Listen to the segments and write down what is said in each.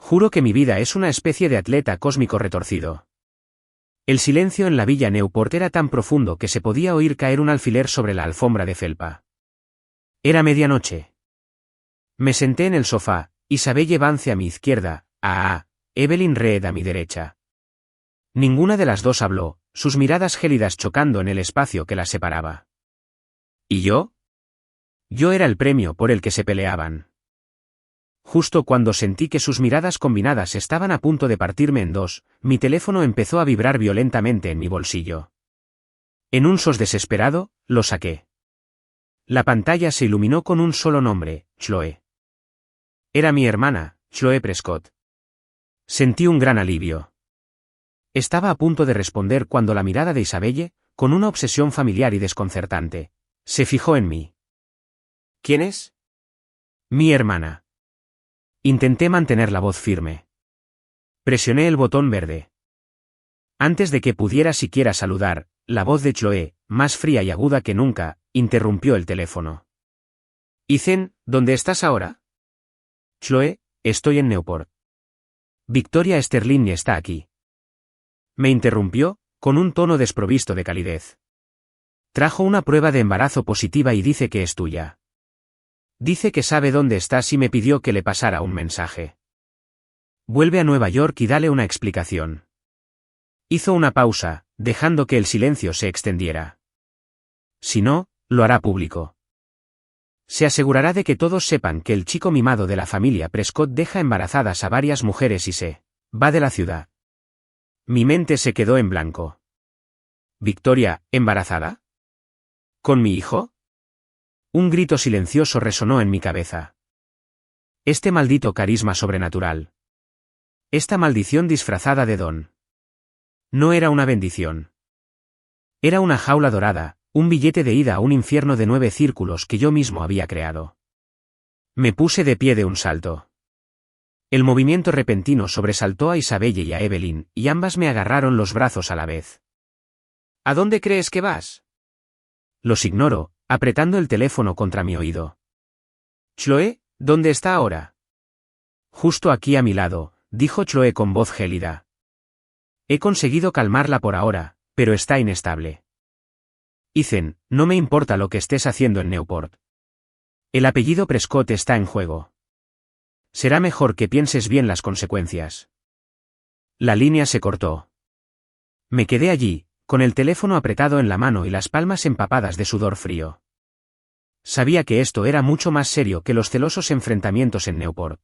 Juro que mi vida es una especie de atleta cósmico retorcido. El silencio en la villa Newport era tan profundo que se podía oír caer un alfiler sobre la alfombra de felpa. Era medianoche. Me senté en el sofá, Isabelle Vance a mi izquierda, Evelyn Reed a mi derecha. Ninguna de las dos habló, sus miradas gélidas chocando en el espacio que las separaba. ¿Y yo? Yo era el premio por el que se peleaban. Justo cuando sentí que sus miradas combinadas estaban a punto de partirme en dos, mi teléfono empezó a vibrar violentamente en mi bolsillo. En un sos desesperado, lo saqué. La pantalla se iluminó con un solo nombre, Chloe. Era mi hermana, Chloe Prescott. Sentí un gran alivio. Estaba a punto de responder cuando la mirada de Isabelle, con una obsesión familiar y desconcertante, se fijó en mí. ¿Quién es? Mi hermana. Intenté mantener la voz firme. Presioné el botón verde. Antes de que pudiera siquiera saludar, la voz de Chloe, más fría y aguda que nunca, interrumpió el teléfono. Ethan, ¿dónde estás ahora? Chloe, estoy en Newport. Victoria Sterling está aquí. Me interrumpió, con un tono desprovisto de calidez. Trajo una prueba de embarazo positiva y dice que es tuya. Dice que sabe dónde estás y me pidió que le pasara un mensaje. Vuelve a Nueva York y dale una explicación. Hizo una pausa, dejando que el silencio se extendiera. Si no, lo hará público. Se asegurará de que todos sepan que el chico mimado de la familia Prescott deja embarazadas a varias mujeres y se va de la ciudad. Mi mente se quedó en blanco. ¿Victoria, embarazada? ¿Con mi hijo? Un grito silencioso resonó en mi cabeza. Este maldito carisma sobrenatural. Esta maldición disfrazada de don. No era una bendición. Era una jaula dorada, un billete de ida a un infierno de 9 círculos que yo mismo había creado. Me puse de pie de un salto. El movimiento repentino sobresaltó a Isabelle y a Evelyn, y ambas me agarraron los brazos a la vez. ¿A dónde crees que vas? Los ignoro, apretando el teléfono contra mi oído. Chloe, ¿dónde está ahora? Justo aquí a mi lado, dijo Chloe con voz gélida. He conseguido calmarla por ahora, pero está inestable. Ethan, no me importa lo que estés haciendo en Newport. El apellido Prescott está en juego. Será mejor que pienses bien las consecuencias. La línea se cortó. Me quedé allí, con el teléfono apretado en la mano y las palmas empapadas de sudor frío. Sabía que esto era mucho más serio que los celosos enfrentamientos en Newport.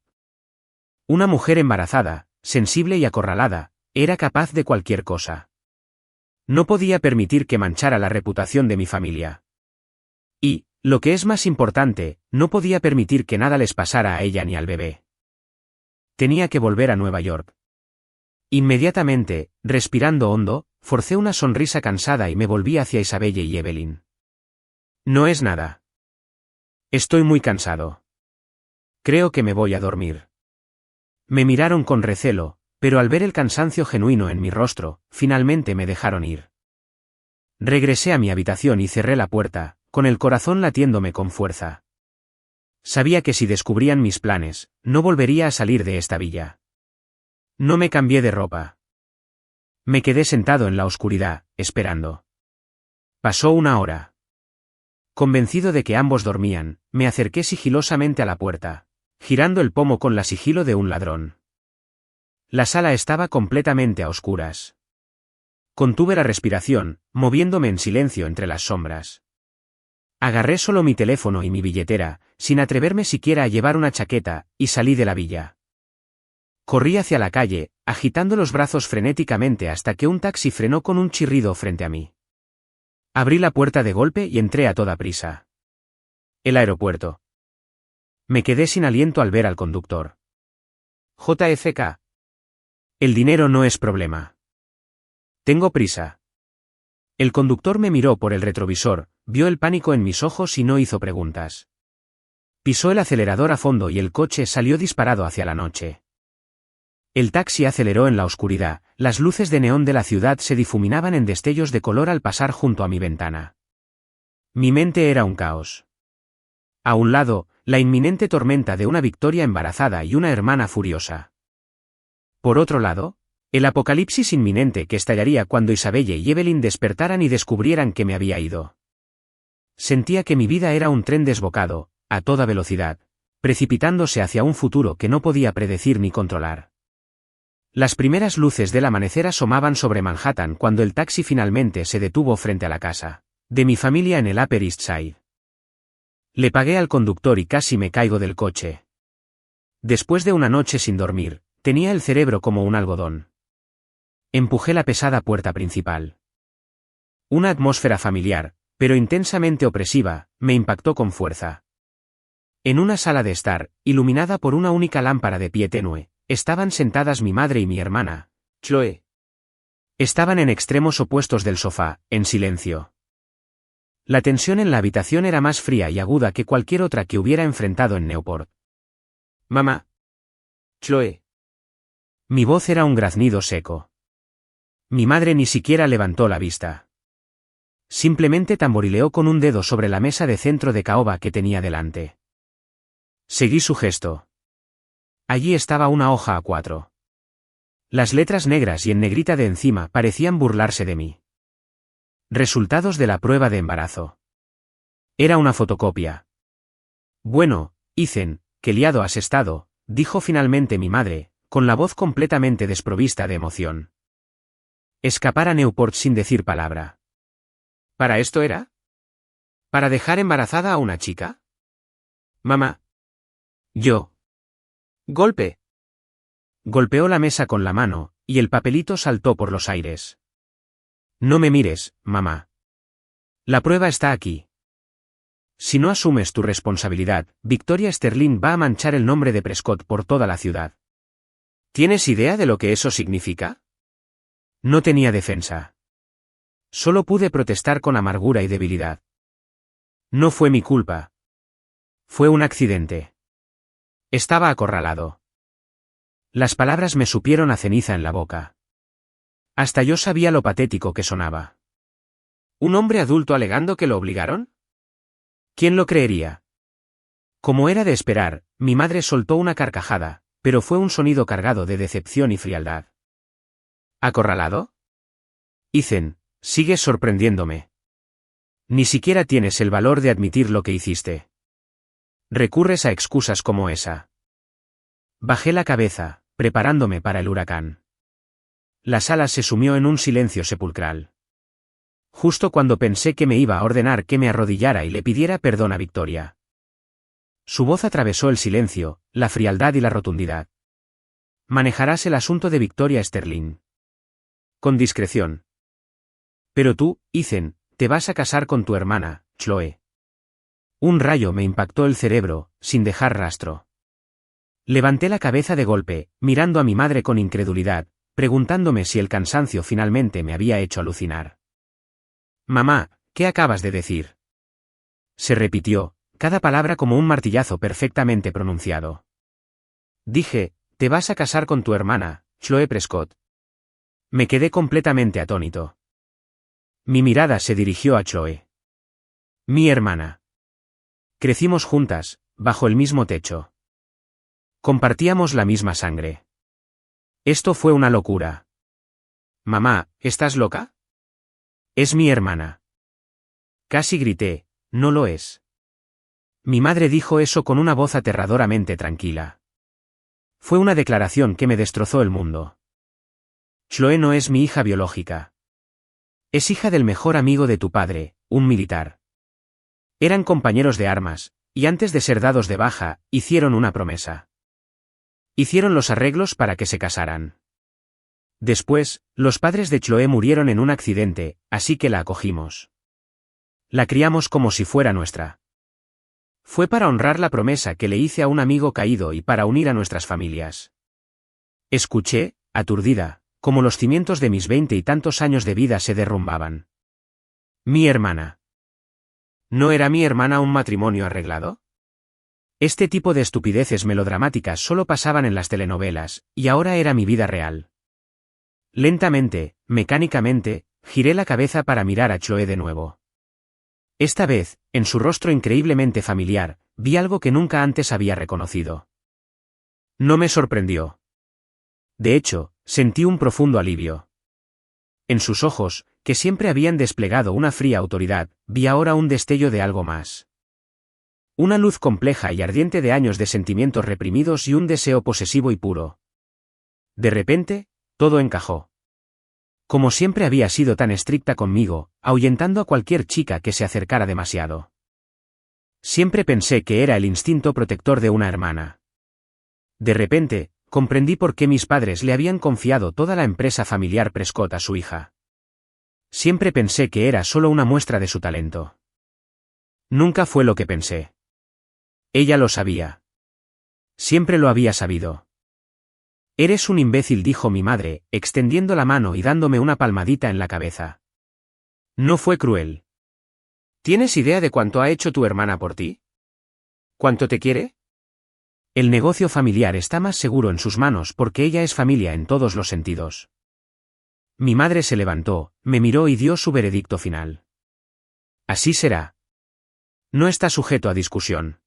Una mujer embarazada, sensible y acorralada, era capaz de cualquier cosa. No podía permitir que manchara la reputación de mi familia. Y, lo que es más importante, no podía permitir que nada les pasara a ella ni al bebé. Tenía que volver a Nueva York. Inmediatamente, respirando hondo, forcé una sonrisa cansada y me volví hacia Isabelle y Evelyn. No es nada. Estoy muy cansado. Creo que me voy a dormir. Me miraron con recelo, pero al ver el cansancio genuino en mi rostro, finalmente me dejaron ir. Regresé a mi habitación y cerré la puerta, con el corazón latiéndome con fuerza. Sabía que si descubrían mis planes, no volvería a salir de esta villa. No me cambié de ropa. Me quedé sentado en la oscuridad, esperando. Pasó una hora. Convencido de que ambos dormían, me acerqué sigilosamente a la puerta, girando el pomo con la sigilo de un ladrón. La sala estaba completamente a oscuras. Contuve la respiración, moviéndome en silencio entre las sombras. Agarré solo mi teléfono y mi billetera, sin atreverme siquiera a llevar una chaqueta, y salí de la villa. Corrí hacia la calle, agitando los brazos frenéticamente hasta que un taxi frenó con un chirrido frente a mí. Abrí la puerta de golpe y entré a toda prisa. El aeropuerto. Me quedé sin aliento al ver al conductor. JFK. El dinero no es problema. Tengo prisa. El conductor me miró por el retrovisor, vio el pánico en mis ojos y no hizo preguntas. Pisó el acelerador a fondo y el coche salió disparado hacia la noche. El taxi aceleró en la oscuridad, las luces de neón de la ciudad se difuminaban en destellos de color al pasar junto a mi ventana. Mi mente era un caos. A un lado, la inminente tormenta de una Victoria embarazada y una hermana furiosa. Por otro lado, el apocalipsis inminente que estallaría cuando Isabelle y Evelyn despertaran y descubrieran que me había ido. Sentía que mi vida era un tren desbocado, a toda velocidad, precipitándose hacia un futuro que no podía predecir ni controlar. Las primeras luces del amanecer asomaban sobre Manhattan cuando el taxi finalmente se detuvo frente a la casa de mi familia en el Upper East Side. Le pagué al conductor y casi me caigo del coche. Después de una noche sin dormir, tenía el cerebro como un algodón. Empujé la pesada puerta principal. Una atmósfera familiar, pero intensamente opresiva, me impactó con fuerza. En una sala de estar, iluminada por una única lámpara de pie tenue, estaban sentadas mi madre y mi hermana, Chloe. Estaban en extremos opuestos del sofá, en silencio. La tensión en la habitación era más fría y aguda que cualquier otra que hubiera enfrentado en Newport. «Mamá. Chloe». Mi voz era un graznido seco. Mi madre ni siquiera levantó la vista. Simplemente tamborileó con un dedo sobre la mesa de centro de caoba que tenía delante. Seguí su gesto. Allí estaba una hoja A4. Las letras negras y en negrita de encima parecían burlarse de mí. Resultados de la prueba de embarazo. Era una fotocopia. Bueno, Ethan, qué liado has estado, dijo finalmente mi madre, con la voz completamente desprovista de emoción. Escapar a Newport sin decir palabra. ¿Para esto era? ¿Para dejar embarazada a una chica? Mamá. Yo. Golpe. Golpeó la mesa con la mano, y el papelito saltó por los aires. No me mires, mamá. La prueba está aquí. Si no asumes tu responsabilidad, Victoria Sterling va a manchar el nombre de Prescott por toda la ciudad. ¿Tienes idea de lo que eso significa? No tenía defensa. Solo pude protestar con amargura y debilidad. No fue mi culpa. Fue un accidente. Estaba acorralado. Las palabras me supieron a ceniza en la boca. Hasta yo sabía lo patético que sonaba. ¿Un hombre adulto alegando que lo obligaron? ¿Quién lo creería? Como era de esperar, mi madre soltó una carcajada, pero fue un sonido cargado de decepción y frialdad. ¿Acorralado? Ethan, sigues sorprendiéndome. Ni siquiera tienes el valor de admitir lo que hiciste. Recurres a excusas como esa. Bajé la cabeza, preparándome para el huracán. La sala se sumió en un silencio sepulcral. Justo cuando pensé que me iba a ordenar que me arrodillara y le pidiera perdón a Victoria. Su voz atravesó el silencio, la frialdad y la rotundidad. Manejarás el asunto de Victoria Sterling. Con discreción. Pero tú, Ethan, te vas a casar con tu hermana, Chloe. Un rayo me impactó el cerebro, sin dejar rastro. Levanté la cabeza de golpe, mirando a mi madre con incredulidad, preguntándome si el cansancio finalmente me había hecho alucinar. Mamá, ¿qué acabas de decir? Se repitió, cada palabra como un martillazo perfectamente pronunciado. Dije, te vas a casar con tu hermana, Chloe Prescott. Me quedé completamente atónito. Mi mirada se dirigió a Chloe. Mi hermana. Crecimos juntas, bajo el mismo techo. Compartíamos la misma sangre. Esto fue una locura. Mamá, ¿estás loca? Es mi hermana. Casi grité, no lo es. Mi madre dijo eso con una voz aterradoramente tranquila. Fue una declaración que me destrozó el mundo. Chloe no es mi hija biológica. Es hija del mejor amigo de tu padre, un militar. Eran compañeros de armas, y antes de ser dados de baja, hicieron una promesa. Hicieron los arreglos para que se casaran. Después, los padres de Chloe murieron en un accidente, así que la acogimos. La criamos como si fuera nuestra. Fue para honrar la promesa que le hice a un amigo caído y para unir a nuestras familias. Escuché, aturdida, como los cimientos de mis 20 y tantos años de vida se derrumbaban. Mi hermana. ¿No era mi hermana un matrimonio arreglado? Este tipo de estupideces melodramáticas solo pasaban en las telenovelas, y ahora era mi vida real. Lentamente, mecánicamente, giré la cabeza para mirar a Chloe de nuevo. Esta vez, en su rostro increíblemente familiar, vi algo que nunca antes había reconocido. No me sorprendió. De hecho, sentí un profundo alivio. En sus ojos, que siempre habían desplegado una fría autoridad, vi ahora un destello de algo más. Una luz compleja y ardiente de años de sentimientos reprimidos y un deseo posesivo y puro. De repente, todo encajó. Como siempre había sido tan estricta conmigo, ahuyentando a cualquier chica que se acercara demasiado. Siempre pensé que era el instinto protector de una hermana. De repente, comprendí por qué mis padres le habían confiado toda la empresa familiar Prescott a su hija. Siempre pensé que era solo una muestra de su talento. Nunca fue lo que pensé. Ella lo sabía. Siempre lo había sabido. Eres un imbécil, dijo mi madre, extendiendo la mano y dándome una palmadita en la cabeza. No fue cruel. ¿Tienes idea de cuánto ha hecho tu hermana por ti? ¿Cuánto te quiere? El negocio familiar está más seguro en sus manos porque ella es familia en todos los sentidos. Mi madre se levantó, me miró y dio su veredicto final. Así será. No está sujeto a discusión.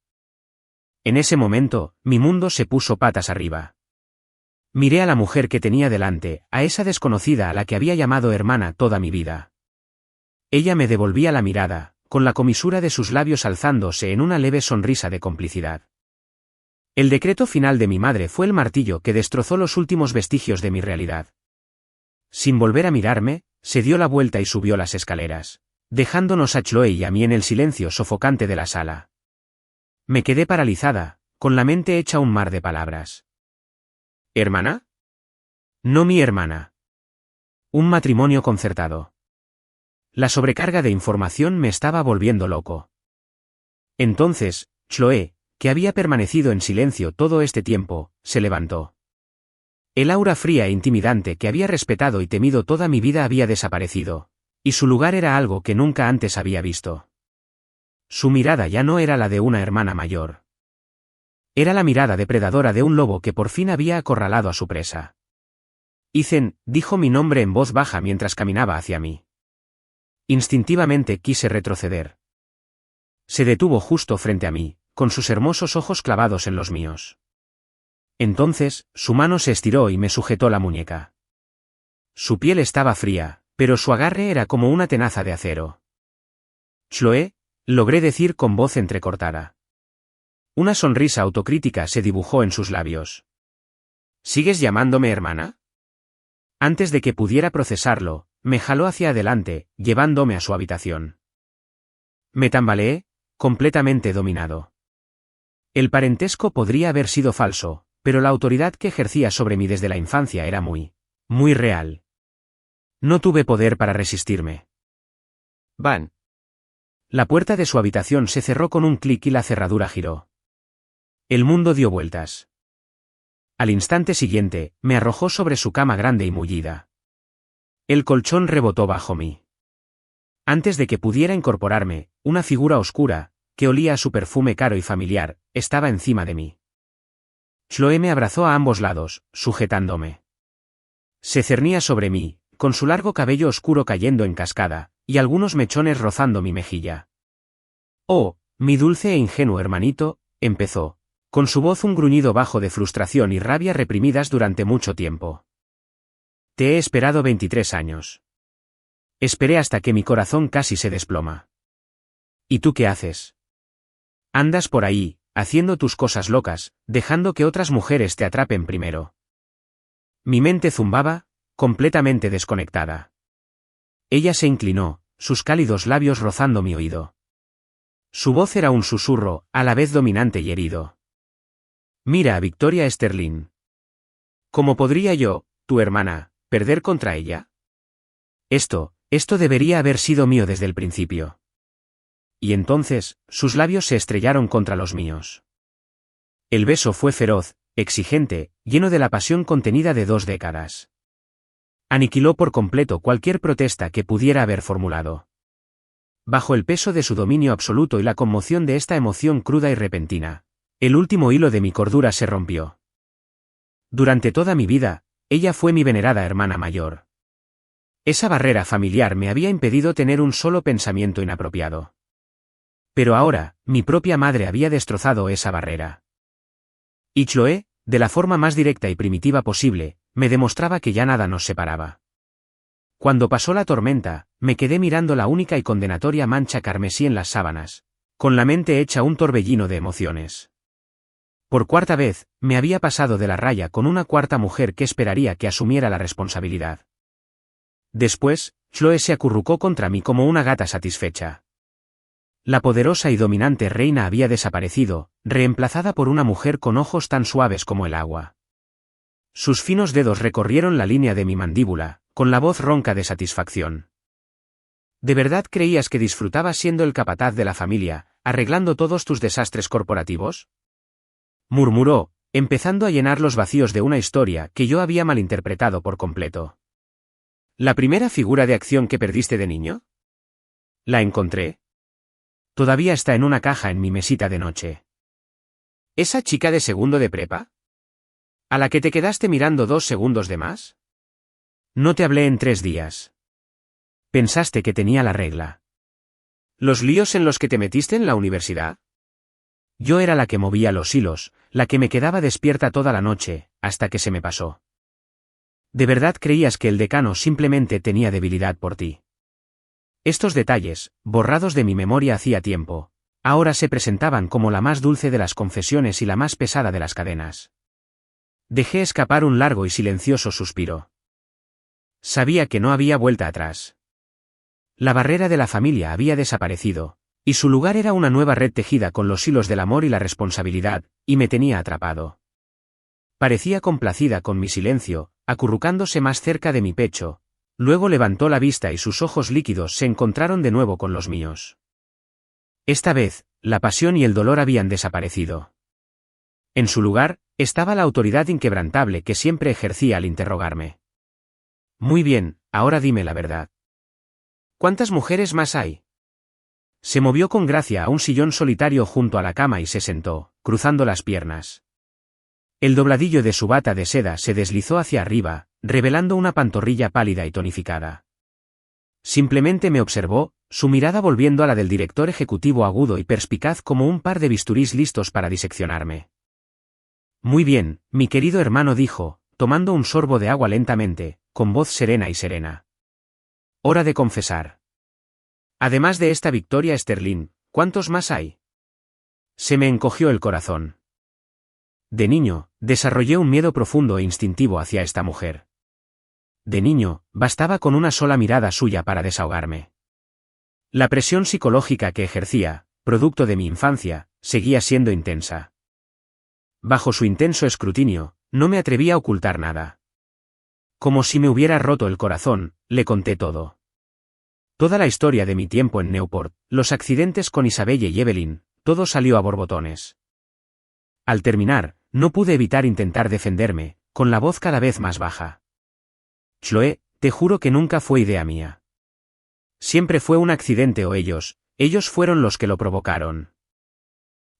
En ese momento, mi mundo se puso patas arriba. Miré a la mujer que tenía delante, a esa desconocida a la que había llamado hermana toda mi vida. Ella me devolvía la mirada, con la comisura de sus labios alzándose en una leve sonrisa de complicidad. El decreto final de mi madre fue el martillo que destrozó los últimos vestigios de mi realidad. Sin volver a mirarme, se dio la vuelta y subió las escaleras, dejándonos a Chloe y a mí en el silencio sofocante de la sala. Me quedé paralizada, con la mente hecha un mar de palabras. ¿Hermana? No mi hermana. Un matrimonio concertado. La sobrecarga de información me estaba volviendo loco. Entonces, Chloe, que había permanecido en silencio todo este tiempo, se levantó. El aura fría e intimidante que había respetado y temido toda mi vida había desaparecido, y su lugar era algo que nunca antes había visto. Su mirada ya no era la de una hermana mayor. Era la mirada depredadora de un lobo que por fin había acorralado a su presa. Ethan, dijo mi nombre en voz baja mientras caminaba hacia mí. Instintivamente quise retroceder. Se detuvo justo frente a mí, con sus hermosos ojos clavados en los míos. Entonces, su mano se estiró y me sujetó la muñeca. Su piel estaba fría, pero su agarre era como una tenaza de acero. Chloe, logré decir con voz entrecortada. Una sonrisa autocrítica se dibujó en sus labios. ¿Sigues llamándome hermana? Antes de que pudiera procesarlo, me jaló hacia adelante, llevándome a su habitación. Me tambaleé, completamente dominado. El parentesco podría haber sido falso, pero la autoridad que ejercía sobre mí desde la infancia era muy real. No tuve poder para resistirme. Van. La puerta de su habitación se cerró con un clic y la cerradura giró. El mundo dio vueltas. Al instante siguiente, me arrojó sobre su cama grande y mullida. El colchón rebotó bajo mí. Antes de que pudiera incorporarme, una figura oscura, que olía a su perfume caro y familiar, estaba encima de mí. Chloe me abrazó a ambos lados, sujetándome. Se cernía sobre mí, con su largo cabello oscuro cayendo en cascada, y algunos mechones rozando mi mejilla. Oh, mi dulce e ingenuo hermanito, empezó, con su voz un gruñido bajo de frustración y rabia reprimidas durante mucho tiempo. Te he esperado 23 años. Esperé hasta que mi corazón casi se desploma. ¿Y tú qué haces? Andas por ahí, haciendo tus cosas locas, dejando que otras mujeres te atrapen primero. Mi mente zumbaba, completamente desconectada. Ella se inclinó, sus cálidos labios rozando mi oído. Su voz era un susurro, a la vez dominante y herido. Mira a Victoria Sterling. ¿Cómo podría yo, tu hermana, perder contra ella? Esto debería haber sido mío desde el principio. Y entonces, sus labios se estrellaron contra los míos. El beso fue feroz, exigente, lleno de la pasión contenida de 2 décadas. Aniquiló por completo cualquier protesta que pudiera haber formulado. Bajo el peso de su dominio absoluto y la conmoción de esta emoción cruda y repentina, el último hilo de mi cordura se rompió. Durante toda mi vida, ella fue mi venerada hermana mayor. Esa barrera familiar me había impedido tener un solo pensamiento inapropiado. Pero ahora, mi propia madre había destrozado esa barrera. Y Chloe, de la forma más directa y primitiva posible, me demostraba que ya nada nos separaba. Cuando pasó la tormenta, me quedé mirando la única y condenatoria mancha carmesí en las sábanas, con la mente hecha un torbellino de emociones. Por cuarta vez, me había pasado de la raya con una cuarta mujer que esperaría que asumiera la responsabilidad. Después, Chloe se acurrucó contra mí como una gata satisfecha. La poderosa y dominante reina había desaparecido, reemplazada por una mujer con ojos tan suaves como el agua. Sus finos dedos recorrieron la línea de mi mandíbula, con la voz ronca de satisfacción. ¿De verdad creías que disfrutabas siendo el capataz de la familia, arreglando todos tus desastres corporativos? Murmuró, empezando a llenar los vacíos de una historia que yo había malinterpretado por completo. ¿La primera figura de acción que perdiste de niño? La encontré. Todavía está en una caja en mi mesita de noche. ¿Esa chica de segundo de prepa? ¿A la que te quedaste mirando 2 segundos de más? No te hablé en 3 días. Pensaste que tenía la regla. ¿Los líos en los que te metiste en la universidad? Yo era la que movía los hilos, la que me quedaba despierta toda la noche, hasta que se me pasó. ¿De verdad creías que el decano simplemente tenía debilidad por ti? Estos detalles, borrados de mi memoria hacía tiempo, ahora se presentaban como la más dulce de las confesiones y la más pesada de las cadenas. Dejé escapar un largo y silencioso suspiro. Sabía que no había vuelta atrás. La barrera de la familia había desaparecido, y su lugar era una nueva red tejida con los hilos del amor y la responsabilidad, y me tenía atrapado. Parecía complacida con mi silencio, acurrucándose más cerca de mi pecho, luego levantó la vista y sus ojos líquidos se encontraron de nuevo con los míos. Esta vez, la pasión y el dolor habían desaparecido. En su lugar, estaba la autoridad inquebrantable que siempre ejercía al interrogarme. Muy bien, ahora dime la verdad. ¿Cuántas mujeres más hay? Se movió con gracia a un sillón solitario junto a la cama y se sentó, cruzando las piernas. El dobladillo de su bata de seda se deslizó hacia arriba, revelando una pantorrilla pálida y tonificada. Simplemente me observó, su mirada volviendo a la del director ejecutivo agudo y perspicaz como un par de bisturís listos para diseccionarme. Muy bien, mi querido hermano dijo, tomando un sorbo de agua lentamente, con voz serena y serena. Hora de confesar. Además de esta Victoria Sterling, ¿cuántos más hay? Se me encogió el corazón. De niño, desarrollé un miedo profundo e instintivo hacia esta mujer. De niño, bastaba con una sola mirada suya para desahogarme. La presión psicológica que ejercía, producto de mi infancia, seguía siendo intensa. Bajo su intenso escrutinio, no me atreví a ocultar nada. Como si me hubiera roto el corazón, le conté todo. Toda la historia de mi tiempo en Newport, los accidentes con Isabelle y Evelyn, todo salió a borbotones. Al terminar, no pude evitar intentar defenderme, con la voz cada vez más baja. Chloe, te juro que nunca fue idea mía. Siempre fue un accidente o ellos fueron los que lo provocaron.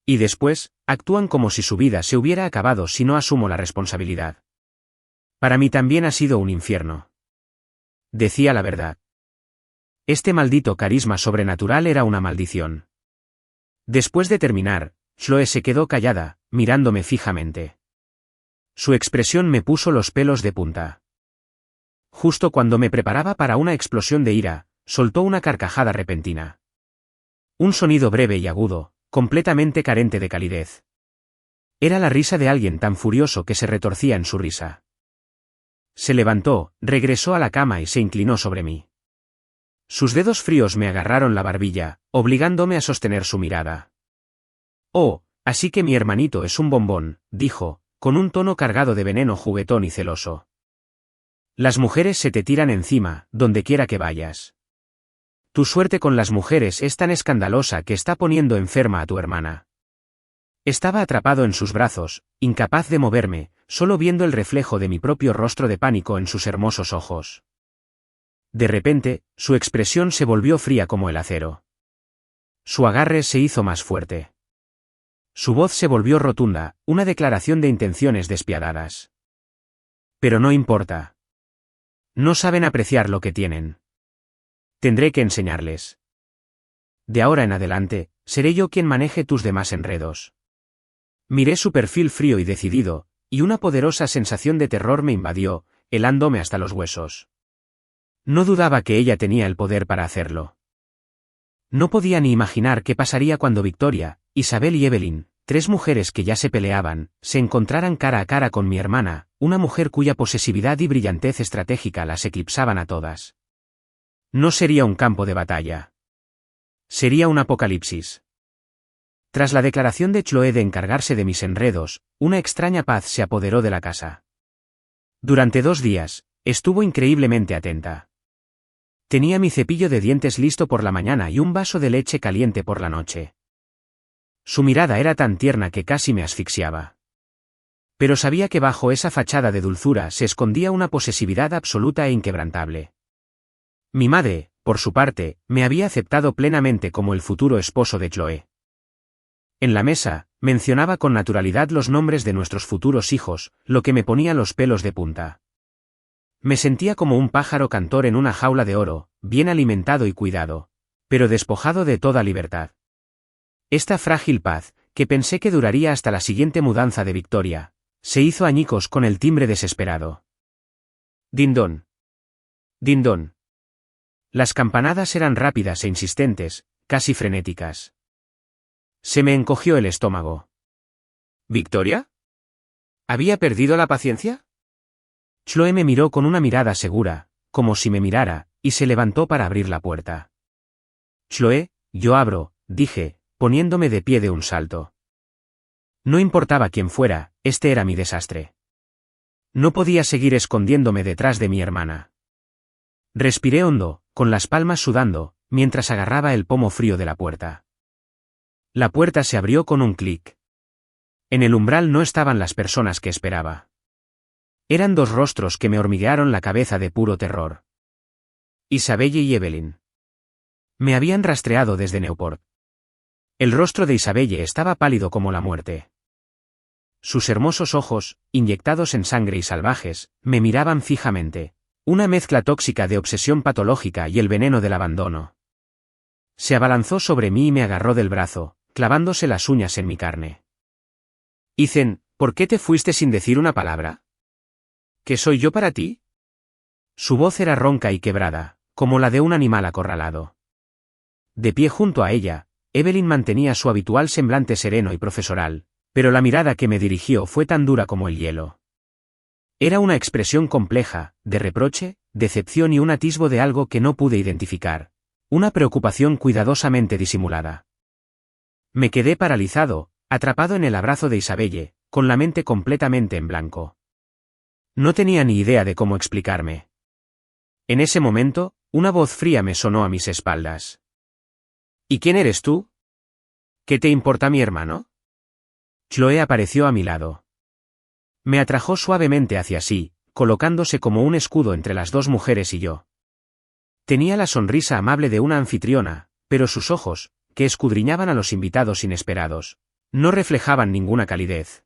Y después, actúan como si su vida se hubiera acabado si no asumo la responsabilidad. Para mí también ha sido un infierno. Decía la verdad. Este maldito carisma sobrenatural era una maldición. Después de terminar, Chloe se quedó callada, mirándome fijamente. Su expresión me puso los pelos de punta. Justo cuando me preparaba para una explosión de ira, soltó una carcajada repentina. Un sonido breve y agudo, completamente carente de calidez. Era la risa de alguien tan furioso que se retorcía en su risa. Se levantó, regresó a la cama y se inclinó sobre mí. Sus dedos fríos me agarraron la barbilla, obligándome a sostener su mirada. Oh, así que mi hermanito es un bombón, dijo, con un tono cargado de veneno juguetón y celoso. Las mujeres se te tiran encima, donde quiera que vayas. Tu suerte con las mujeres es tan escandalosa que está poniendo enferma a tu hermana. Estaba atrapado en sus brazos, incapaz de moverme, solo viendo el reflejo de mi propio rostro de pánico en sus hermosos ojos. De repente, su expresión se volvió fría como el acero. Su agarre se hizo más fuerte. Su voz se volvió rotunda, una declaración de intenciones despiadadas. Pero no importa. No saben apreciar lo que tienen. Tendré que enseñarles. De ahora en adelante, seré yo quien maneje tus demás enredos. Miré su perfil frío y decidido, y una poderosa sensación de terror me invadió, helándome hasta los huesos. No dudaba que ella tenía el poder para hacerlo. No podía ni imaginar qué pasaría cuando Victoria, Isabel y Evelyn, tres mujeres que ya se peleaban, se encontraran cara a cara con mi hermana, una mujer cuya posesividad y brillantez estratégica las eclipsaban a todas. No sería un campo de batalla. Sería un apocalipsis. Tras la declaración de Chloé de encargarse de mis enredos, una extraña paz se apoderó de la casa. Durante 2 días, estuvo increíblemente atenta. Tenía mi cepillo de dientes listo por la mañana y un vaso de leche caliente por la noche. Su mirada era tan tierna que casi me asfixiaba. Pero sabía que bajo esa fachada de dulzura se escondía una posesividad absoluta e inquebrantable. Mi madre, por su parte, me había aceptado plenamente como el futuro esposo de Chloé. En la mesa, mencionaba con naturalidad los nombres de nuestros futuros hijos, lo que me ponía los pelos de punta. Me sentía como un pájaro cantor en una jaula de oro, bien alimentado y cuidado, pero despojado de toda libertad. Esta frágil paz, que pensé que duraría hasta la siguiente mudanza de Victoria, se hizo añicos con el timbre desesperado. Dindón. Dindón. Las campanadas eran rápidas e insistentes, casi frenéticas. Se me encogió el estómago. ¿Victoria? ¿Había perdido la paciencia? Chloé me miró con una mirada segura, como si me mirara, y se levantó para abrir la puerta. Chloé, yo abro, dije, poniéndome de pie de un salto. No importaba quién fuera, este era mi desastre. No podía seguir escondiéndome detrás de mi hermana. Respiré hondo, con las palmas sudando, mientras agarraba el pomo frío de la puerta. La puerta se abrió con un clic. En el umbral no estaban las personas que esperaba. Eran 2 rostros que me hormiguearon la cabeza de puro terror. Isabelle y Evelyn. Me habían rastreado desde Newport. El rostro de Isabelle estaba pálido como la muerte. Sus hermosos ojos, inyectados en sangre y salvajes, me miraban fijamente, una mezcla tóxica de obsesión patológica y el veneno del abandono. Se abalanzó sobre mí y me agarró del brazo, clavándose las uñas en mi carne. Ethan, ¿por qué te fuiste sin decir una palabra? ¿Qué soy yo para ti? Su voz era ronca y quebrada, como la de un animal acorralado. De pie junto a ella, Evelyn mantenía su habitual semblante sereno y profesoral, pero la mirada que me dirigió fue tan dura como el hielo. Era una expresión compleja, de reproche, decepción y un atisbo de algo que no pude identificar, una preocupación cuidadosamente disimulada. Me quedé paralizado, atrapado en el abrazo de Isabelle, con la mente completamente en blanco. No tenía ni idea de cómo explicarme. En ese momento, una voz fría me sonó a mis espaldas. ¿Y quién eres tú? ¿Qué te importa mi hermano? Chloé apareció a mi lado. Me atrajo suavemente hacia sí, colocándose como un escudo entre las 2 mujeres y yo. Tenía la sonrisa amable de una anfitriona, pero sus ojos, que escudriñaban a los invitados inesperados, no reflejaban ninguna calidez.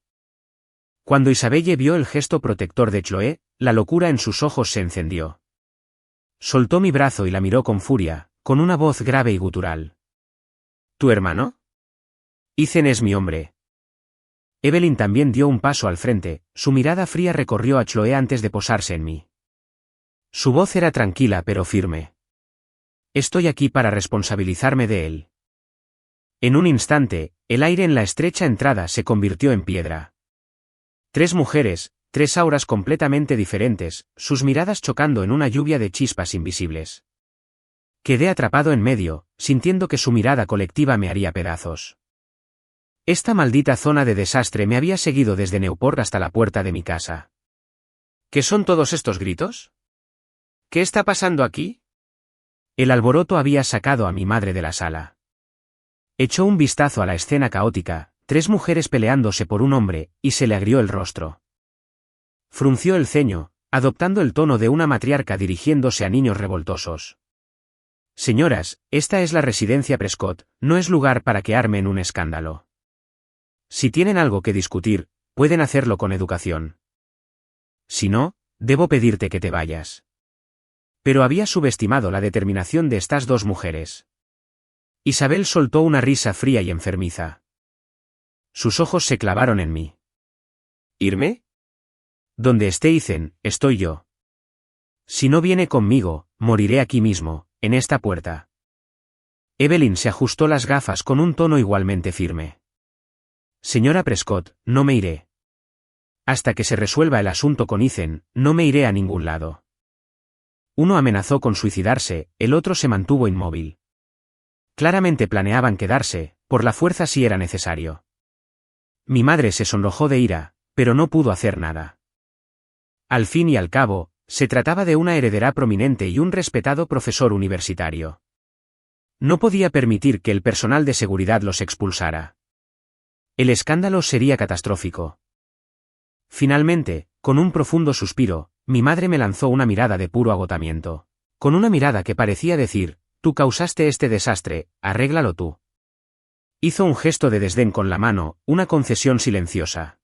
Cuando Isabelle vio el gesto protector de Chloé, la locura en sus ojos se encendió. Soltó mi brazo y la miró con furia, con una voz grave y gutural. ¿Tu hermano? Ethan es mi hombre. Evelyn también dio un paso al frente, su mirada fría recorrió a Chloé antes de posarse en mí. Su voz era tranquila pero firme. Estoy aquí para responsabilizarme de él. En un instante, el aire en la estrecha entrada se convirtió en piedra. 3 mujeres, 3 auras completamente diferentes, sus miradas chocando en una lluvia de chispas invisibles. Quedé atrapado en medio, sintiendo que su mirada colectiva me haría pedazos. Esta maldita zona de desastre me había seguido desde Newport hasta la puerta de mi casa. ¿Qué son todos estos gritos? ¿Qué está pasando aquí? El alboroto había sacado a mi madre de la sala. Echó un vistazo a la escena caótica, 3 mujeres peleándose por un hombre, y se le agrió el rostro. Frunció el ceño, adoptando el tono de una matriarca dirigiéndose a niños revoltosos. Señoras, esta es la residencia Prescott, no es lugar para que armen un escándalo. Si tienen algo que discutir, pueden hacerlo con educación. Si no, debo pedirte que te vayas. Pero había subestimado la determinación de estas 2 mujeres. Isabel soltó una risa fría y enfermiza. Sus ojos se clavaron en mí. ¿Irme? Donde esté Ethan, estoy yo. Si no viene conmigo, moriré aquí mismo, en esta puerta. Evelyn se ajustó las gafas con un tono igualmente firme. Señora Prescott, no me iré. Hasta que se resuelva el asunto con Ethan, no me iré a ningún lado. Uno amenazó con suicidarse, el otro se mantuvo inmóvil. Claramente planeaban quedarse, por la fuerza si era necesario. Mi madre se sonrojó de ira, pero no pudo hacer nada. Al fin y al cabo, se trataba de una heredera prominente y un respetado profesor universitario. No podía permitir que el personal de seguridad los expulsara. El escándalo sería catastrófico. Finalmente, con un profundo suspiro, mi madre me lanzó una mirada de puro agotamiento. Con una mirada que parecía decir, tú causaste este desastre, arréglalo tú. Hizo un gesto de desdén con la mano, una concesión silenciosa.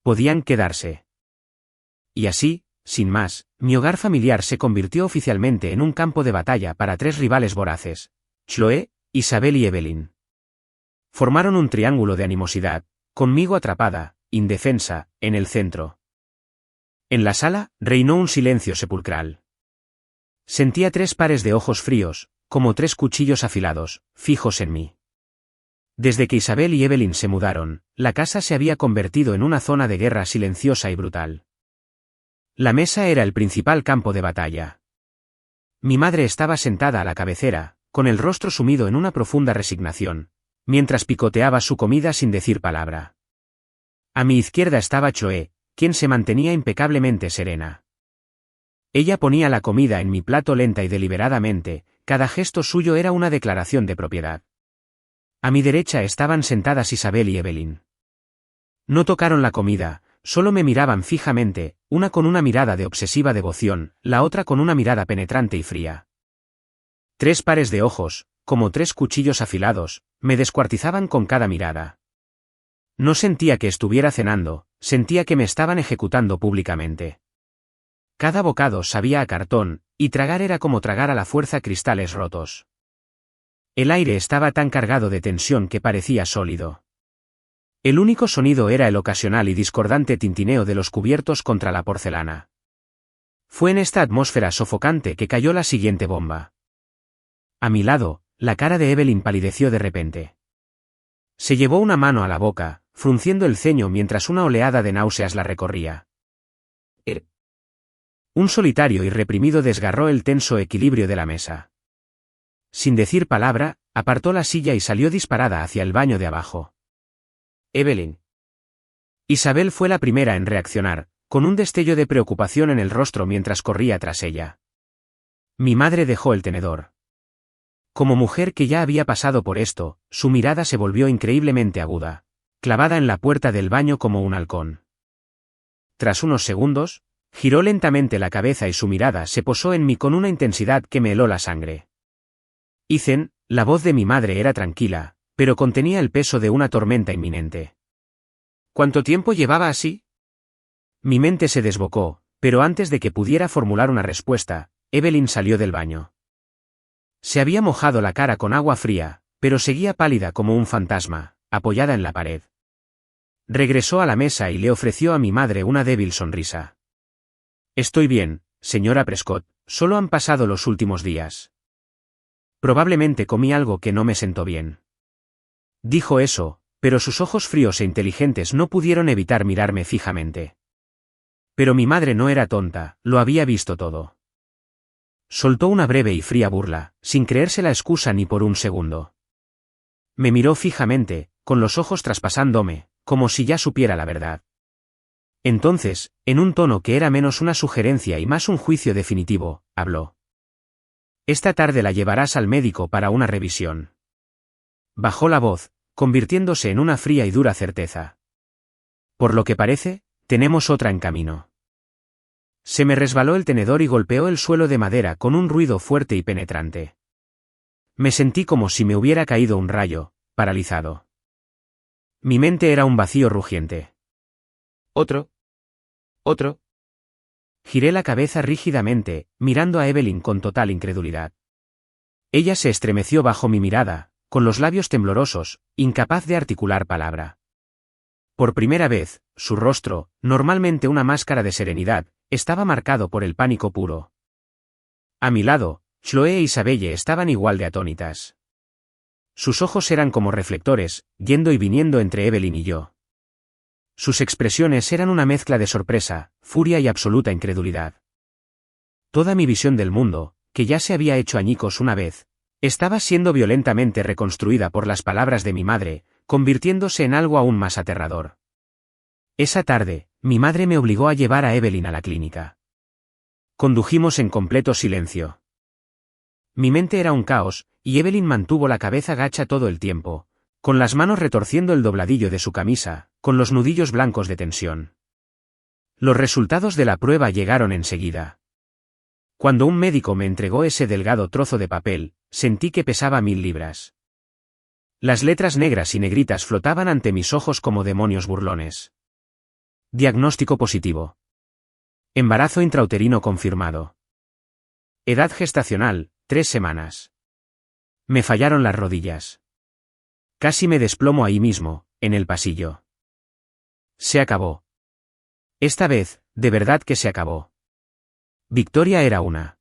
Podían quedarse. Y así, sin más, mi hogar familiar se convirtió oficialmente en un campo de batalla para tres rivales voraces: Chloe, Isabel y Evelyn. Formaron un triángulo de animosidad, conmigo atrapada, indefensa, en el centro. En la sala, reinó un silencio sepulcral. Sentía tres pares de ojos fríos, como tres cuchillos afilados, fijos en mí. Desde que Isabel y Evelyn se mudaron, la casa se había convertido en una zona de guerra silenciosa y brutal. La mesa era el principal campo de batalla. Mi madre estaba sentada a la cabecera, con el rostro sumido en una profunda resignación, mientras picoteaba su comida sin decir palabra. A mi izquierda estaba Chloe, quien se mantenía impecablemente serena. Ella ponía la comida en mi plato lenta y deliberadamente, cada gesto suyo era una declaración de propiedad. A mi derecha estaban sentadas Isabel y Evelyn. No tocaron la comida, solo me miraban fijamente, una con una mirada de obsesiva devoción, la otra con una mirada penetrante y fría. Tres pares de ojos, como tres cuchillos afilados, me descuartizaban con cada mirada. No sentía que estuviera cenando, sentía que me estaban ejecutando públicamente. Cada bocado sabía a cartón, y tragar era como tragar a la fuerza cristales rotos. El aire estaba tan cargado de tensión que parecía sólido. El único sonido era el ocasional y discordante tintineo de los cubiertos contra la porcelana. Fue en esta atmósfera sofocante que cayó la siguiente bomba. A mi lado, la cara de Evelyn palideció de repente. Se llevó una mano a la boca, frunciendo el ceño mientras una oleada de náuseas la recorría. Un solitario y reprimido desgarró el tenso equilibrio de la mesa. Sin decir palabra, apartó la silla y salió disparada hacia el baño de abajo. Evelyn. Isabel fue la primera en reaccionar, con un destello de preocupación en el rostro mientras corría tras ella. Mi madre dejó el tenedor. Como mujer que ya había pasado por esto, su mirada se volvió increíblemente aguda, clavada en la puerta del baño como un halcón. Tras unos segundos, giró lentamente la cabeza y su mirada se posó en mí con una intensidad que me heló la sangre. Ethan, la voz de mi madre era tranquila, pero contenía el peso de una tormenta inminente. ¿Cuánto tiempo llevaba así? Mi mente se desbocó, pero antes de que pudiera formular una respuesta, Evelyn salió del baño. Se había mojado la cara con agua fría, pero seguía pálida como un fantasma, apoyada en la pared. Regresó a la mesa y le ofreció a mi madre una débil sonrisa. Estoy bien, señora Prescott, solo han pasado los últimos días. Probablemente comí algo que no me sentó bien. Dijo eso, pero sus ojos fríos e inteligentes no pudieron evitar mirarme fijamente. Pero mi madre no era tonta, lo había visto todo. Soltó una breve y fría burla, sin creerse la excusa ni por un segundo. Me miró fijamente, con los ojos traspasándome, como si ya supiera la verdad. Entonces, en un tono que era menos una sugerencia y más un juicio definitivo, habló. Esta tarde la llevarás al médico para una revisión. Bajó la voz, convirtiéndose en una fría y dura certeza. Por lo que parece, tenemos otra en camino. Se me resbaló el tenedor y golpeó el suelo de madera con un ruido fuerte y penetrante. Me sentí como si me hubiera caído un rayo, paralizado. Mi mente era un vacío rugiente. Otro. Giré la cabeza rígidamente, mirando a Evelyn con total incredulidad. Ella se estremeció bajo mi mirada, con los labios temblorosos, incapaz de articular palabra. Por primera vez, su rostro, normalmente una máscara de serenidad, estaba marcado por el pánico puro. A mi lado, Chloe e Isabelle estaban igual de atónitas. Sus ojos eran como reflectores, yendo y viniendo entre Evelyn y yo. Sus expresiones eran una mezcla de sorpresa, furia y absoluta incredulidad. Toda mi visión del mundo, que ya se había hecho añicos una vez, estaba siendo violentamente reconstruida por las palabras de mi madre, convirtiéndose en algo aún más aterrador. Esa tarde, mi madre me obligó a llevar a Evelyn a la clínica. Condujimos en completo silencio. Mi mente era un caos, y Evelyn mantuvo la cabeza gacha todo el tiempo, con las manos retorciendo el dobladillo de su camisa, con los nudillos blancos de tensión. Los resultados de la prueba llegaron enseguida. Cuando un médico me entregó ese delgado trozo de papel, sentí que pesaba 1000 libras. Las letras negras y negritas flotaban ante mis ojos como demonios burlones. Diagnóstico positivo. Embarazo intrauterino confirmado. Edad gestacional, 3 semanas. Me fallaron las rodillas. Casi me desplomo ahí mismo, en el pasillo. Se acabó. Esta vez, de verdad que se acabó. Victoria era una.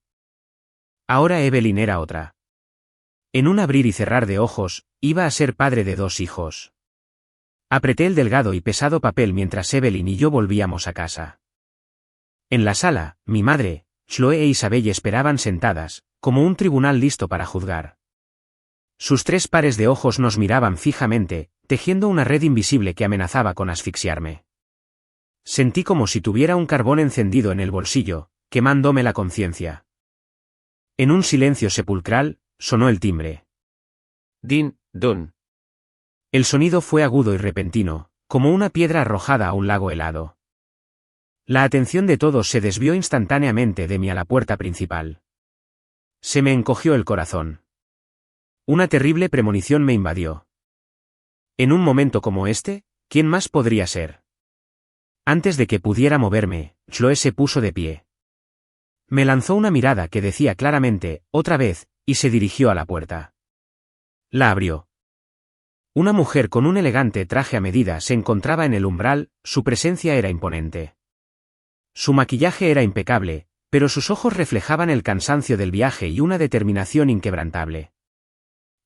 Ahora Evelyn era otra. En un abrir y cerrar de ojos, iba a ser padre de 2 hijos. Apreté el delgado y pesado papel mientras Evelyn y yo volvíamos a casa. En la sala, mi madre, Chloe e Isabelle esperaban sentadas, como un tribunal listo para juzgar. Sus 3 pares de ojos nos miraban fijamente, tejiendo una red invisible que amenazaba con asfixiarme. Sentí como si tuviera un carbón encendido en el bolsillo, quemándome la conciencia. En un silencio sepulcral, sonó el timbre. Din, don. El sonido fue agudo y repentino, como una piedra arrojada a un lago helado. La atención de todos se desvió instantáneamente de mí a la puerta principal. Se me encogió el corazón. Una terrible premonición me invadió. En un momento como este, ¿quién más podría ser? Antes de que pudiera moverme, Chloe se puso de pie. Me lanzó una mirada que decía claramente, otra vez, y se dirigió a la puerta. La abrió. Una mujer con un elegante traje a medida se encontraba en el umbral, su presencia era imponente. Su maquillaje era impecable, pero sus ojos reflejaban el cansancio del viaje y una determinación inquebrantable.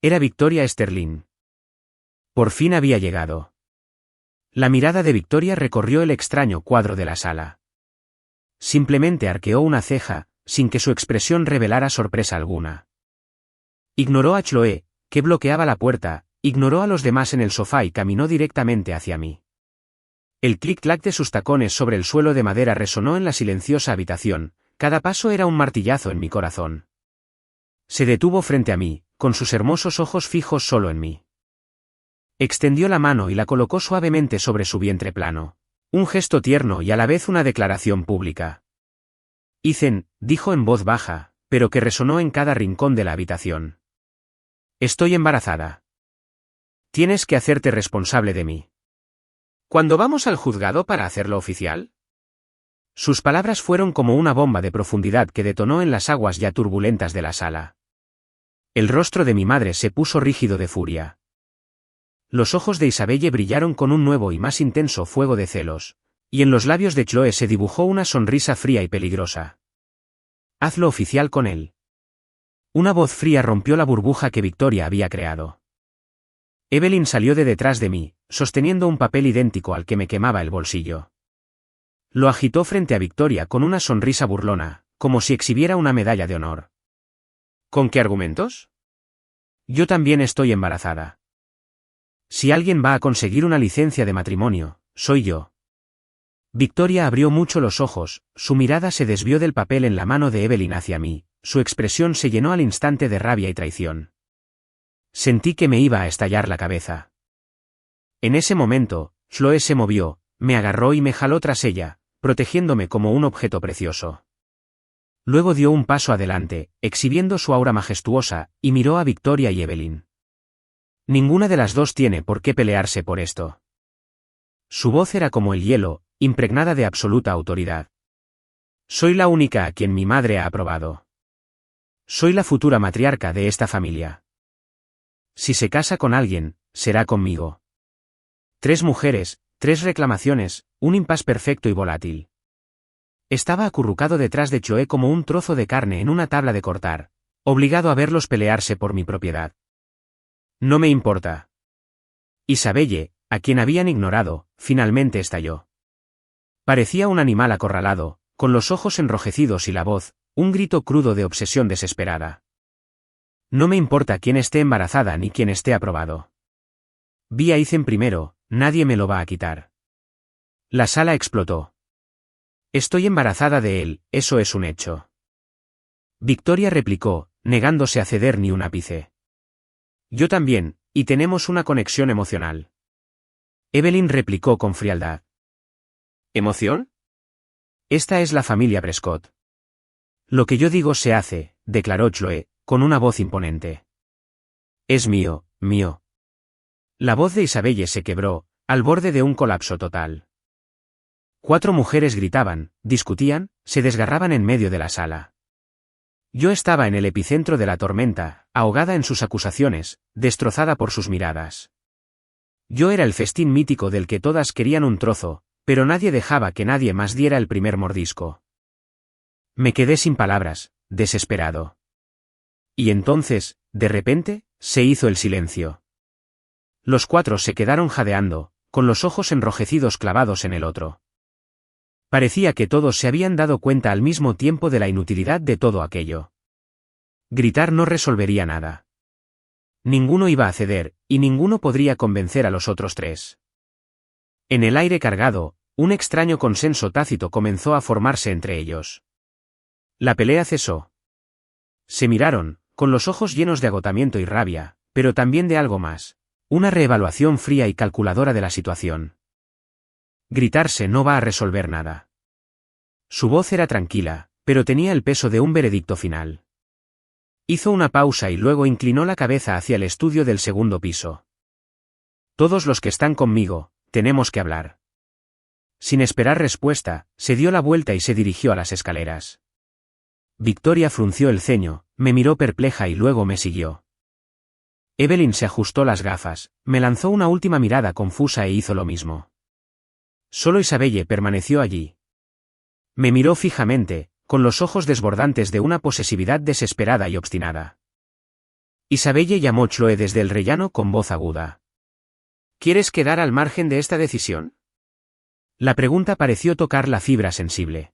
Era Victoria Sterling. Por fin había llegado. La mirada de Victoria recorrió el extraño cuadro de la sala. Simplemente arqueó una ceja, sin que su expresión revelara sorpresa alguna. Ignoró a Chloe, que bloqueaba la puerta, ignoró a los demás en el sofá y caminó directamente hacia mí. El clic-clac de sus tacones sobre el suelo de madera resonó en la silenciosa habitación, cada paso era un martillazo en mi corazón. Se detuvo frente a mí, con sus hermosos ojos fijos solo en mí. Extendió la mano y la colocó suavemente sobre su vientre plano. Un gesto tierno y a la vez una declaración pública. Ethan, dijo en voz baja, pero que resonó en cada rincón de la habitación. Estoy embarazada. Tienes que hacerte responsable de mí. ¿Cuándo vamos al juzgado para hacerlo oficial? Sus palabras fueron como una bomba de profundidad que detonó en las aguas ya turbulentas de la sala. El rostro de mi madre se puso rígido de furia. Los ojos de Isabelle brillaron con un nuevo y más intenso fuego de celos, y en los labios de Chloe se dibujó una sonrisa fría y peligrosa. Hazlo oficial con él. Una voz fría rompió la burbuja que Victoria había creado. Evelyn salió de detrás de mí, sosteniendo un papel idéntico al que me quemaba el bolsillo. Lo agitó frente a Victoria con una sonrisa burlona, como si exhibiera una medalla de honor. ¿Con qué argumentos? Yo también estoy embarazada. Si alguien va a conseguir una licencia de matrimonio, soy yo. Victoria abrió mucho los ojos, su mirada se desvió del papel en la mano de Evelyn hacia mí, su expresión se llenó al instante de rabia y traición. Sentí que me iba a estallar la cabeza. En ese momento, Chloe se movió, me agarró y me jaló tras ella, protegiéndome como un objeto precioso. Luego dio un paso adelante, exhibiendo su aura majestuosa, y miró a Victoria y Evelyn. Ninguna de las dos tiene por qué pelearse por esto. Su voz era como el hielo, impregnada de absoluta autoridad. Soy la única a quien mi madre ha aprobado. Soy la futura matriarca de esta familia. Si se casa con alguien, será conmigo. 3 mujeres, 3 reclamaciones, un impas perfecto y volátil. Estaba acurrucado detrás de Chloe como un trozo de carne en una tabla de cortar, obligado a verlos pelearse por mi propiedad. No me importa. Isabelle, a quien habían ignorado, finalmente estalló. Parecía un animal acorralado, con los ojos enrojecidos y la voz, un grito crudo de obsesión desesperada. No me importa quién esté embarazada ni quién esté aprobado. Vi a Ethan primero, nadie me lo va a quitar. La sala explotó. Estoy embarazada de él, eso es un hecho. Victoria replicó, negándose a ceder ni un ápice. Yo también, y tenemos una conexión emocional. Evelyn replicó con frialdad. ¿Emoción? Esta es la familia Prescott. Lo que yo digo se hace, declaró Chloe, con una voz imponente. Es mío, mío. La voz de Isabelle se quebró, al borde de un colapso total. 4 mujeres gritaban, discutían, se desgarraban en medio de la sala. Yo estaba en el epicentro de la tormenta, ahogada en sus acusaciones, destrozada por sus miradas. Yo era el festín mítico del que todas querían un trozo, pero nadie dejaba que nadie más diera el primer mordisco. Me quedé sin palabras, desesperado. Y entonces, de repente, se hizo el silencio. Los 4 se quedaron jadeando, con los ojos enrojecidos clavados en el otro. Parecía que todos se habían dado cuenta al mismo tiempo de la inutilidad de todo aquello. Gritar no resolvería nada. Ninguno iba a ceder, y ninguno podría convencer a los otros 3. En el aire cargado, un extraño consenso tácito comenzó a formarse entre ellos. La pelea cesó. Se miraron, con los ojos llenos de agotamiento y rabia, pero también de algo más, una reevaluación fría y calculadora de la situación. Gritarse no va a resolver nada. Su voz era tranquila, pero tenía el peso de un veredicto final. Hizo una pausa y luego inclinó la cabeza hacia el estudio del segundo piso. Todos los que están conmigo, tenemos que hablar. Sin esperar respuesta, se dio la vuelta y se dirigió a las escaleras. Victoria frunció el ceño, me miró perpleja y luego me siguió. Evelyn se ajustó las gafas, me lanzó una última mirada confusa e hizo lo mismo. Solo Isabelle permaneció allí. Me miró fijamente, con los ojos desbordantes de una posesividad desesperada y obstinada. Isabelle llamó Chloe desde el rellano con voz aguda. ¿Quieres quedar al margen de esta decisión? La pregunta pareció tocar la fibra sensible.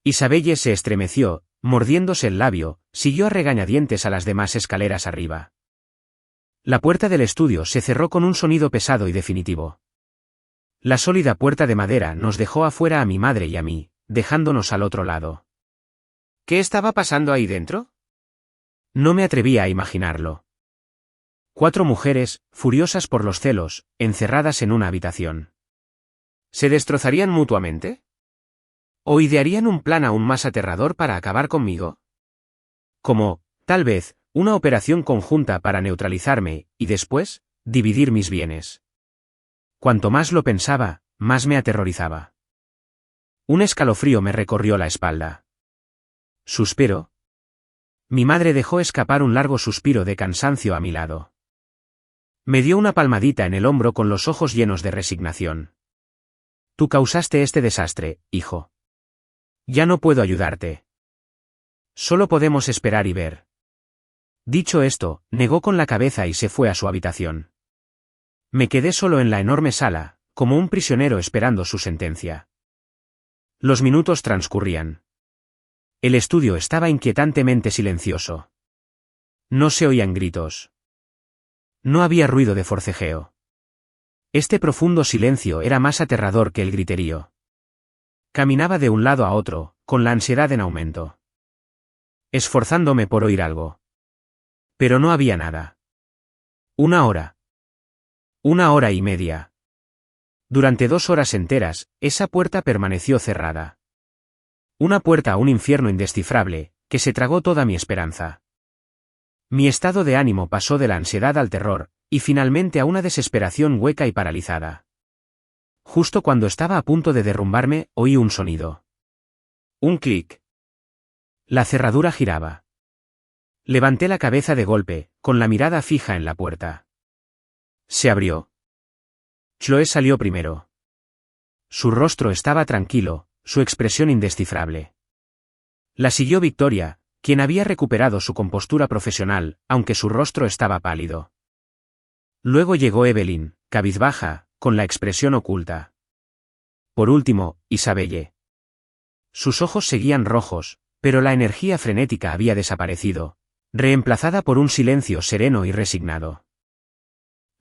Isabelle se estremeció, mordiéndose el labio, siguió a regañadientes a las demás escaleras arriba. La puerta del estudio se cerró con un sonido pesado y definitivo. La sólida puerta de madera nos dejó afuera a mi madre y a mí, dejándonos al otro lado. ¿Qué estaba pasando ahí dentro? No me atrevía a imaginarlo. 4 mujeres, furiosas por los celos, encerradas en una habitación. ¿Se destrozarían mutuamente? ¿O idearían un plan aún más aterrador para acabar conmigo? Como, tal vez, una operación conjunta para neutralizarme, y después, dividir mis bienes. Cuanto más lo pensaba, más me aterrorizaba. Un escalofrío me recorrió la espalda. ¿Suspiro? Mi madre dejó escapar un largo suspiro de cansancio a mi lado. Me dio una palmadita en el hombro con los ojos llenos de resignación. Tú causaste este desastre, hijo. Ya no puedo ayudarte. Solo podemos esperar y ver. Dicho esto, negó con la cabeza y se fue a su habitación. Me quedé solo en la enorme sala, como un prisionero esperando su sentencia. Los minutos transcurrían. El estudio estaba inquietantemente silencioso. No se oían gritos. No había ruido de forcejeo. Este profundo silencio era más aterrador que el griterío. Caminaba de un lado a otro, con la ansiedad en aumento. Esforzándome por oír algo. Pero no había nada. 1 hora. 1 hora y media. Durante 2 horas enteras, esa puerta permaneció cerrada. Una puerta a un infierno indescifrable, que se tragó toda mi esperanza. Mi estado de ánimo pasó de la ansiedad al terror, y finalmente a una desesperación hueca y paralizada. Justo cuando estaba a punto de derrumbarme, oí un sonido. Un clic. La cerradura giraba. Levanté la cabeza de golpe, con la mirada fija en la puerta. Se abrió. Chloe salió primero. Su rostro estaba tranquilo, su expresión indescifrable. La siguió Victoria, quien había recuperado su compostura profesional, aunque su rostro estaba pálido. Luego llegó Evelyn, cabizbaja, con la expresión oculta. Por último, Isabelle. Sus ojos seguían rojos, pero la energía frenética había desaparecido, reemplazada por un silencio sereno y resignado.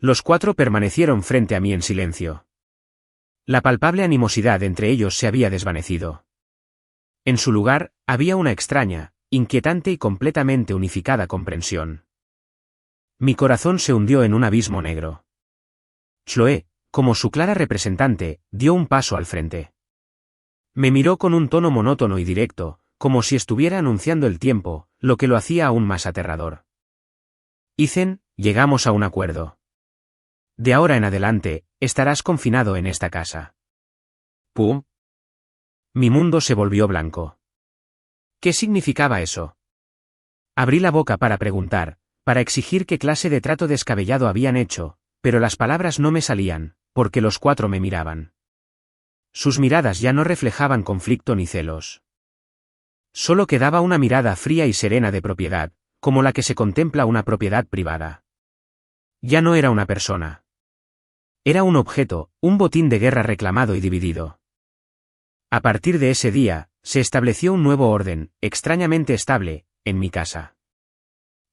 Los cuatro permanecieron frente a mí en silencio. La palpable animosidad entre ellos se había desvanecido. En su lugar, había una extraña, inquietante y completamente unificada comprensión. Mi corazón se hundió en un abismo negro. Chloe, como su clara representante, dio un paso al frente. Me miró con un tono monótono y directo, como si estuviera anunciando el tiempo, lo que lo hacía aún más aterrador. Ethan, llegamos a un acuerdo. De ahora en adelante, estarás confinado en esta casa. ¿Pum? Mi mundo se volvió blanco. ¿Qué significaba eso? Abrí la boca para preguntar, para exigir qué clase de trato descabellado habían hecho, pero las palabras no me salían, porque los cuatro me miraban. Sus miradas ya no reflejaban conflicto ni celos. Solo quedaba una mirada fría y serena de propiedad, como la que se contempla una propiedad privada. Ya no era una persona. Era un objeto, un botín de guerra reclamado y dividido. A partir de ese día, se estableció un nuevo orden, extrañamente estable, en mi casa.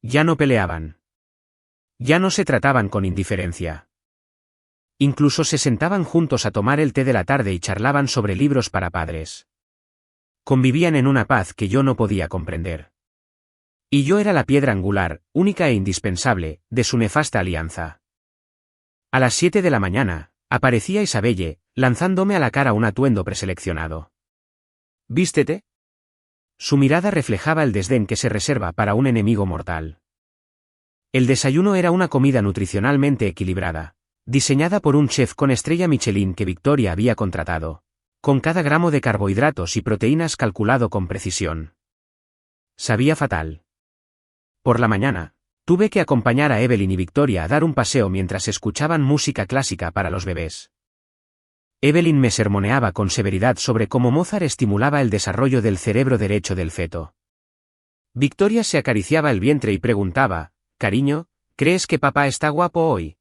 Ya no peleaban. Ya no se trataban con indiferencia. Incluso se sentaban juntos a tomar el té de la tarde y charlaban sobre libros para padres. Convivían en una paz que yo no podía comprender. Y yo era la piedra angular, única e indispensable, de su nefasta alianza. A las 7 de la mañana, aparecía Isabelle, lanzándome a la cara un atuendo preseleccionado. «¿Vístete?» Su mirada reflejaba el desdén que se reserva para un enemigo mortal. El desayuno era una comida nutricionalmente equilibrada, diseñada por un chef con estrella Michelin que Victoria había contratado, con cada gramo de carbohidratos y proteínas calculado con precisión. Sabía fatal. Por la mañana, tuve que acompañar a Evelyn y Victoria a dar un paseo mientras escuchaban música clásica para los bebés. Evelyn me sermoneaba con severidad sobre cómo Mozart estimulaba el desarrollo del cerebro derecho del feto. Victoria se acariciaba el vientre y preguntaba, «Cariño, ¿crees que papá está guapo hoy?»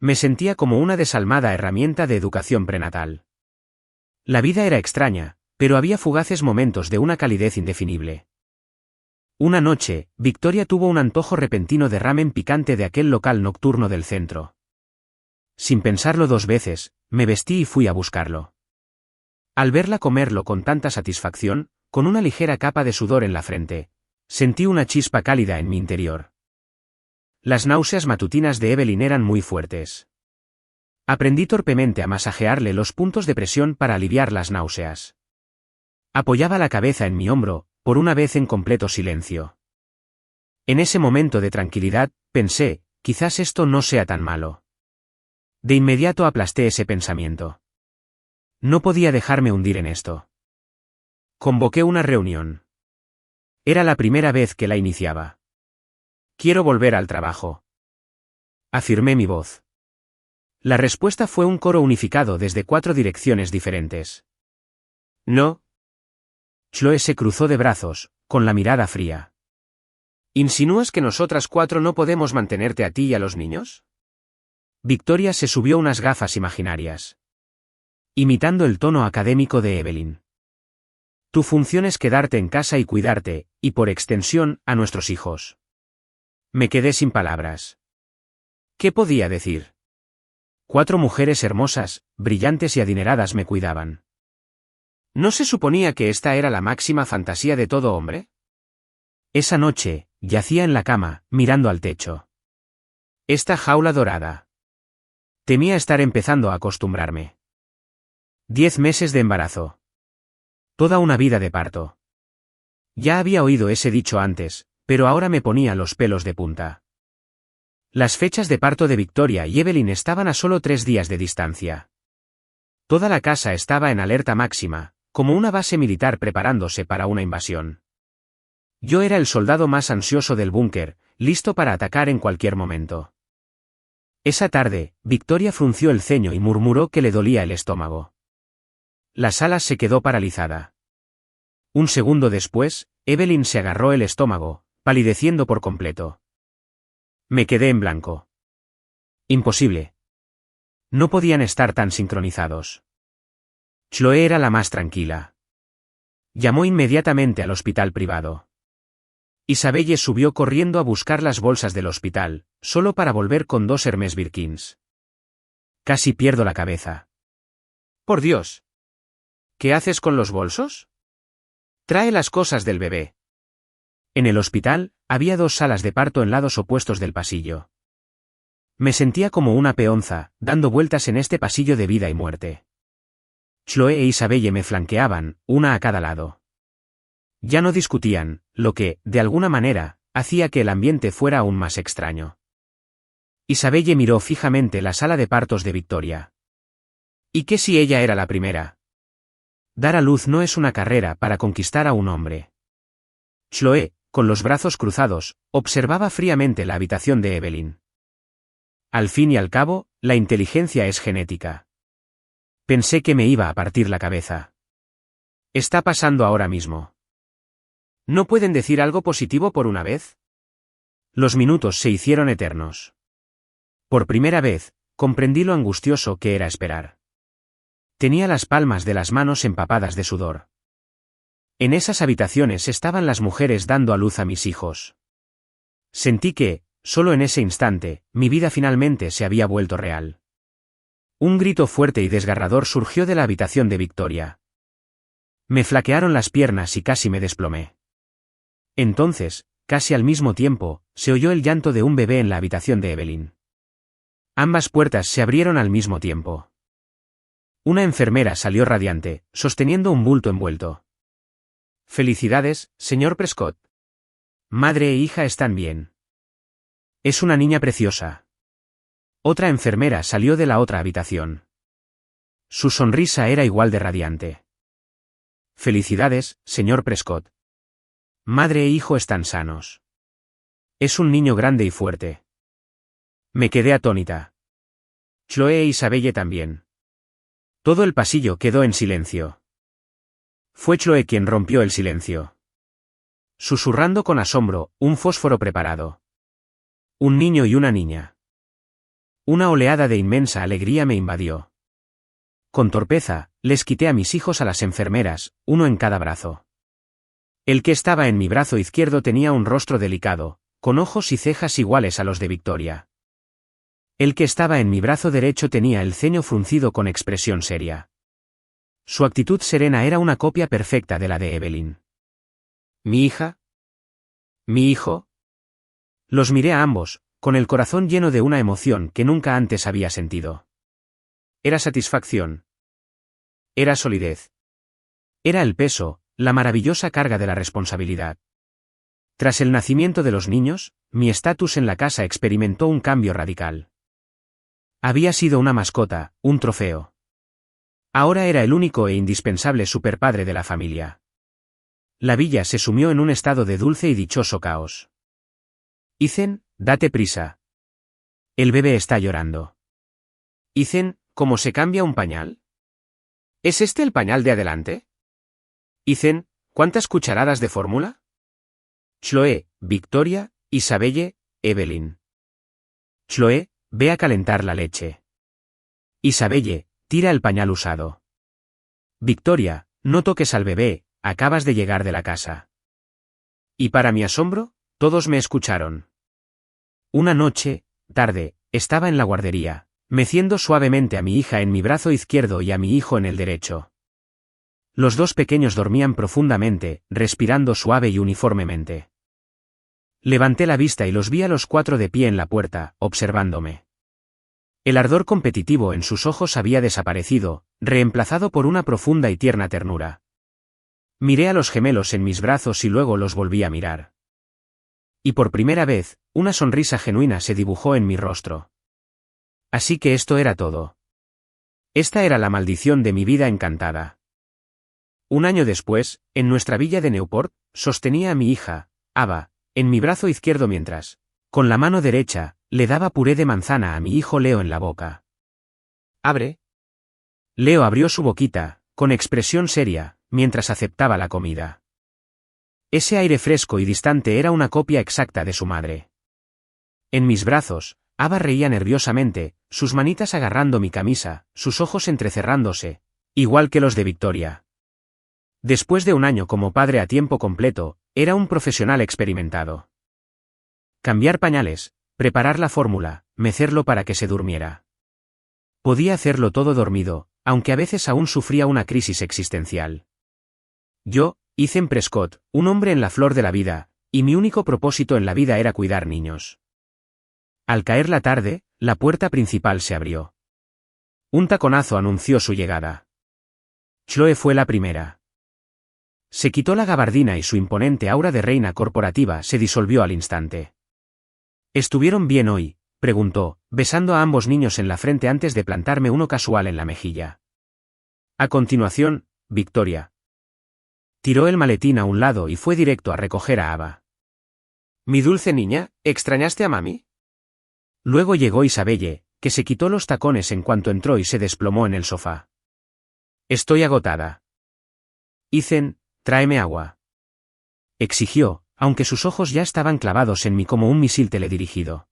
Me sentía como una desalmada herramienta de educación prenatal. La vida era extraña, pero había fugaces momentos de una calidez indefinible. Una noche, Victoria tuvo un antojo repentino de ramen picante de aquel local nocturno del centro. Sin pensarlo dos veces, me vestí y fui a buscarlo. Al verla comerlo con tanta satisfacción, con una ligera capa de sudor en la frente, sentí una chispa cálida en mi interior. Las náuseas matutinas de Evelyn eran muy fuertes. Aprendí torpemente a masajearle los puntos de presión para aliviar las náuseas. Apoyaba la cabeza en mi hombro, por una vez en completo silencio. En ese momento de tranquilidad, pensé, quizás esto no sea tan malo. De inmediato aplasté ese pensamiento. No podía dejarme hundir en esto. Convoqué una reunión. Era la primera vez que la iniciaba. «Quiero volver al trabajo», afirmé mi voz. La respuesta fue un coro unificado desde 4 direcciones diferentes. «No». Chloe se cruzó de brazos, con la mirada fría. «¿Insinúas que nosotras 4 no podemos mantenerte a ti y a los niños?» Victoria se subió unas gafas imaginarias. Imitando el tono académico de Evelyn. «Tu función es quedarte en casa y cuidarte, y por extensión, a nuestros hijos». Me quedé sin palabras. ¿Qué podía decir? 4 mujeres hermosas, brillantes y adineradas me cuidaban. ¿No se suponía que esta era la máxima fantasía de todo hombre? Esa noche, yacía en la cama, mirando al techo. Esta jaula dorada. Temía estar empezando a acostumbrarme. 10 meses de embarazo. Toda una vida de parto. Ya había oído ese dicho antes, pero ahora me ponía los pelos de punta. Las fechas de parto de Victoria y Evelyn estaban a solo 3 días de distancia. Toda la casa estaba en alerta máxima, como una base militar preparándose para una invasión. Yo era el soldado más ansioso del búnker, listo para atacar en cualquier momento. Esa tarde, Victoria frunció el ceño y murmuró que le dolía el estómago. La sala se quedó paralizada. Un segundo después, Evelyn se agarró el estómago, palideciendo por completo. Me quedé en blanco. Imposible. No podían estar tan sincronizados. Chloe era la más tranquila. Llamó inmediatamente al hospital privado. Isabelle subió corriendo a buscar las bolsas del hospital, solo para volver con 2 Hermès Birkins. Casi pierdo la cabeza. Por Dios. ¿Qué haces con los bolsos? Trae las cosas del bebé. En el hospital, había 2 salas de parto en lados opuestos del pasillo. Me sentía como una peonza, dando vueltas en este pasillo de vida y muerte. Chloe e Isabelle me flanqueaban, una a cada lado. Ya no discutían, lo que, de alguna manera, hacía que el ambiente fuera aún más extraño. Isabelle miró fijamente la sala de partos de Victoria. ¿Y qué si ella era la primera? Dar a luz no es una carrera para conquistar a un hombre. Chloe, con los brazos cruzados, observaba fríamente la habitación de Evelyn. Al fin y al cabo, la inteligencia es genética. Pensé que me iba a partir la cabeza. Está pasando ahora mismo. ¿No pueden decir algo positivo por una vez? Los minutos se hicieron eternos. Por primera vez, comprendí lo angustioso que era esperar. Tenía las palmas de las manos empapadas de sudor. En esas habitaciones estaban las mujeres dando a luz a mis hijos. Sentí que, solo en ese instante, mi vida finalmente se había vuelto real. Un grito fuerte y desgarrador surgió de la habitación de Victoria. Me flaquearon las piernas y casi me desplomé. Entonces, casi al mismo tiempo, se oyó el llanto de un bebé en la habitación de Evelyn. Ambas puertas se abrieron al mismo tiempo. Una enfermera salió radiante, sosteniendo un bulto envuelto. Felicidades, señor Prescott. Madre e hija están bien. Es una niña preciosa. Otra enfermera salió de la otra habitación. Su sonrisa era igual de radiante. Felicidades, señor Prescott. Madre e hijo están sanos. Es un niño grande y fuerte. Me quedé atónita. Chloe e Isabelle también. Todo el pasillo quedó en silencio. Fue Chloe quien rompió el silencio. Susurrando con asombro, un fósforo preparado. Un niño y una niña. Una oleada de inmensa alegría me invadió. Con torpeza, les quité a mis hijos a las enfermeras, uno en cada brazo. El que estaba en mi brazo izquierdo tenía un rostro delicado, con ojos y cejas iguales a los de Victoria. El que estaba en mi brazo derecho tenía el ceño fruncido con expresión seria. Su actitud serena era una copia perfecta de la de Evelyn. ¿Mi hija? ¿Mi hijo? Los miré a ambos, con el corazón lleno de una emoción que nunca antes había sentido. Era satisfacción. Era solidez. Era el peso, la maravillosa carga de la responsabilidad. Tras el nacimiento de los niños, mi estatus en la casa experimentó un cambio radical. Había sido una mascota, un trofeo. Ahora era el único e indispensable superpadre de la familia. La villa se sumió en un estado de dulce y dichoso caos. Ethan, date prisa. El bebé está llorando. Ethan, ¿cómo se cambia un pañal? ¿Es este el pañal de adelante? Ethan, ¿cuántas cucharadas de fórmula? Chloe, Victoria, Isabelle, Evelyn. Chloe, ve a calentar la leche. Isabelle, tira el pañal usado. Victoria, no toques al bebé, acabas de llegar de la casa. Y para mi asombro, todos me escucharon. Una noche, tarde, estaba en la guardería, meciendo suavemente a mi hija en mi brazo izquierdo y a mi hijo en el derecho. Los 2 pequeños dormían profundamente, respirando suave y uniformemente. Levanté la vista y los vi a los 4 de pie en la puerta, observándome. El ardor competitivo en sus ojos había desaparecido, reemplazado por una profunda y tierna ternura. Miré a los gemelos en mis brazos y luego los volví a mirar. Y por primera vez, una sonrisa genuina se dibujó en mi rostro. Así que esto era todo. Esta era la maldición de mi vida encantada. Un año después, en nuestra villa de Newport, sostenía a mi hija, Ava, en mi brazo izquierdo mientras, con la mano derecha, le daba puré de manzana a mi hijo Leo en la boca. «Abre». Leo abrió su boquita, con expresión seria, mientras aceptaba la comida. Ese aire fresco y distante era una copia exacta de su madre. En mis brazos, Ava reía nerviosamente, sus manitas agarrando mi camisa, sus ojos entrecerrándose, igual que los de Victoria. Después de un año como padre a tiempo completo, era un profesional experimentado. Cambiar pañales, preparar la fórmula, mecerlo para que se durmiera. Podía hacerlo todo dormido, aunque a veces aún sufría una crisis existencial. Yo, Ethan Prescott, un hombre en la flor de la vida, y mi único propósito en la vida era cuidar niños. Al caer la tarde, la puerta principal se abrió. Un taconazo anunció su llegada. Chloe fue la primera. Se quitó la gabardina y su imponente aura de reina corporativa se disolvió al instante. ¿Estuvieron bien hoy?, preguntó, besando a ambos niños en la frente antes de plantarme uno casual en la mejilla. A continuación, Victoria. Tiró el maletín a un lado y fue directo a recoger a Ava. «Mi dulce niña, ¿extrañaste a mami?» Luego llegó Isabelle, que se quitó los tacones en cuanto entró y se desplomó en el sofá. «Estoy agotada». «Ethan, tráeme agua», exigió, aunque sus ojos ya estaban clavados en mí como un misil teledirigido.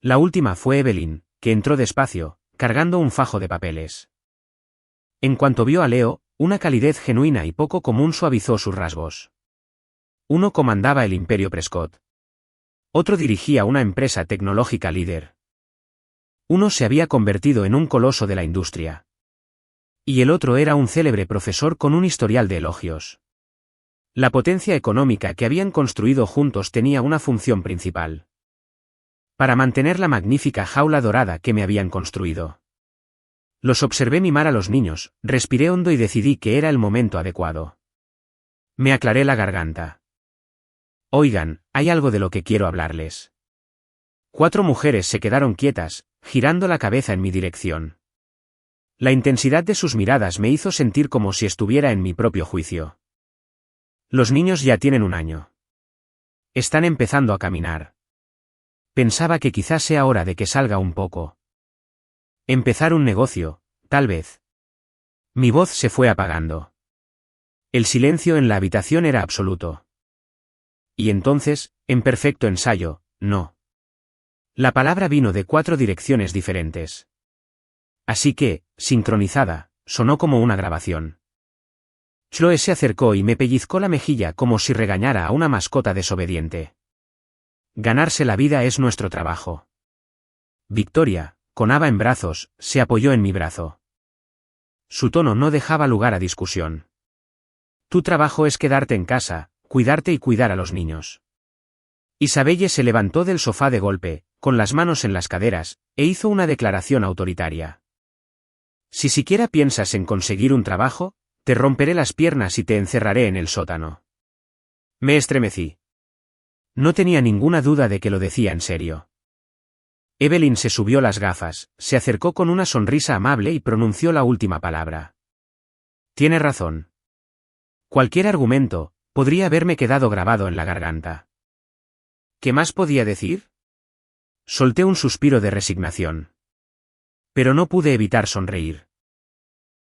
La última fue Evelyn, que entró despacio, cargando un fajo de papeles. En cuanto vio a Leo, una calidez genuina y poco común suavizó sus rasgos. Uno comandaba el Imperio Prescott. Otro dirigía una empresa tecnológica líder. Uno se había convertido en un coloso de la industria. Y el otro era un célebre profesor con un historial de elogios. La potencia económica que habían construido juntos tenía una función principal. Para mantener la magnífica jaula dorada que me habían construido. Los observé mimar a los niños, respiré hondo y decidí que era el momento adecuado. Me aclaré la garganta. «Oigan, hay algo de lo que quiero hablarles». 4 mujeres se quedaron quietas, girando la cabeza en mi dirección. La intensidad de sus miradas me hizo sentir como si estuviera en mi propio juicio. Los niños ya tienen 1 año. Están empezando a caminar. Pensaba que quizás sea hora de que salga un poco. Empezar un negocio, tal vez. Mi voz se fue apagando. El silencio en la habitación era absoluto. Y entonces, en perfecto ensayo, no. La palabra vino de 4 direcciones diferentes. Así que, sincronizada, sonó como una grabación. Chloe se acercó y me pellizcó la mejilla como si regañara a una mascota desobediente. Ganarse la vida es nuestro trabajo. Victoria, con Ava en brazos, se apoyó en mi brazo. Su tono no dejaba lugar a discusión. Tu trabajo es quedarte en casa, cuidarte y cuidar a los niños. Isabelle se levantó del sofá de golpe, con las manos en las caderas, e hizo una declaración autoritaria. Si siquiera piensas en conseguir un trabajo, te romperé las piernas y te encerraré en el sótano. Me estremecí. No tenía ninguna duda de que lo decía en serio. Evelyn se subió las gafas, se acercó con una sonrisa amable y pronunció la última palabra. Tiene razón. Cualquier argumento podría haberme quedado grabado en la garganta. ¿Qué más podía decir? Solté un suspiro de resignación. Pero no pude evitar sonreír.